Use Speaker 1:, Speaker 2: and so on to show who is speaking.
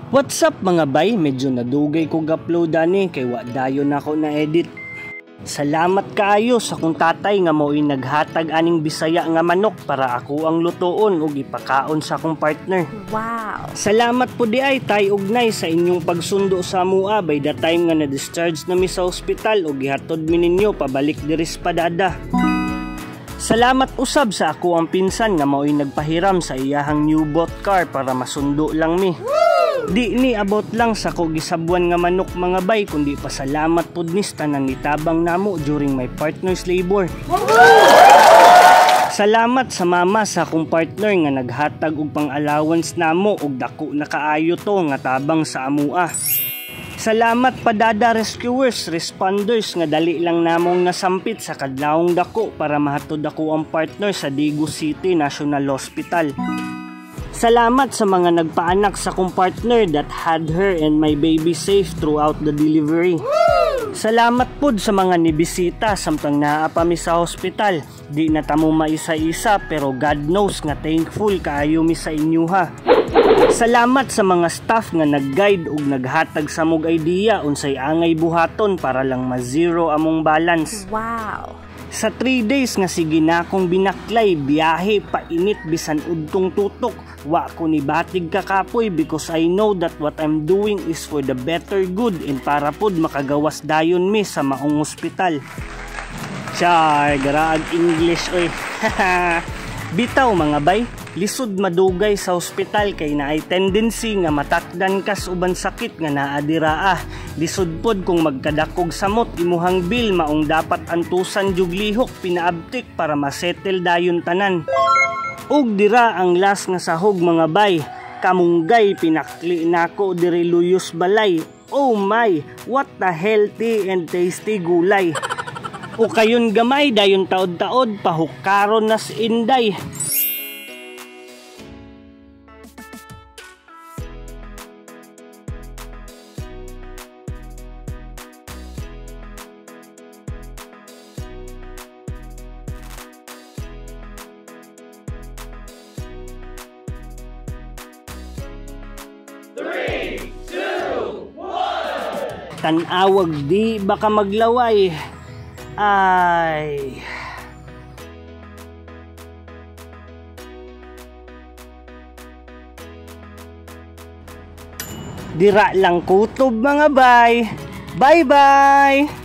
Speaker 1: What's up mga bay? Medyo nadugay ko upload ani kay wa dayon ako na edit. Salamat kaayo sa kong tatay nga mo'y naghatag aning Bisaya nga manok para ako ang lutoon ug ipakaon sa akong partner.
Speaker 2: Wow.
Speaker 1: Salamat po di ay tay ugnay sa inyong pagsundo sa amua by the time nga na-discharge na mi sa ospital ug gihatod mi ninyo pabalik diri sa Padada. Salamat usab sa ako ang pinsan nga mo'y nagpahiram sa iyahang new bought car para masundo lang mi. Di ni abot lang sa ko gisabuan nga manok mga bay kundi pasalamat pud ni tanan nitabang namo during my partner's labor. Salamat sa mama sa akong partner nga naghatag og pang-allowance namo og dako na kaayo to nga tabang sa amua. Salamat Padada rescuers, responders nga dali lang namong nasampit sa kadlawong dako para mahatod ako ang partner sa Daegu City National Hospital. Salamat sa mga nagpaanak sa kong partner that had her and my baby safe throughout the delivery. Salamat pud sa mga nibisita samtang naa pa mi sa hospital. Di na tamo maisa-isa pero God knows nga thankful kaayo mi sa inyo ha. Salamat sa mga staff nga nag-guide ug naghatag sa mog idea unsay angay buhaton para lang ma-zero among balance.
Speaker 2: Wow.
Speaker 1: Sa 3 days nga sige na akong binaklay, biyahe, painit, bisan udtong tutok. Wa ko ni batig kakapoy because I know that what I'm doing is for the better good and para pod makagawas dayon mi sa maong ospital. Char, garaag English oy. Bitaw mga bay, lisod madugay sa ospital kay naay tendency nga matakdan kas uban sakit nga naadira ah. Lisod pod kung magkadakog samot imuhang bill maong dapat antusan jug lihok pinaabtik para masettle dayon tanan. Ug dira ang last nga sahog mga bay, kamunggay pinakli nako diri Luyos Balay. Oh my, what the healthy and tasty gulay. O kayon gamay dayon taod-taod pahukaron nas inday. Tanawag di baka maglaway. Ay. Dira lang kutob mga bay. Bye bye.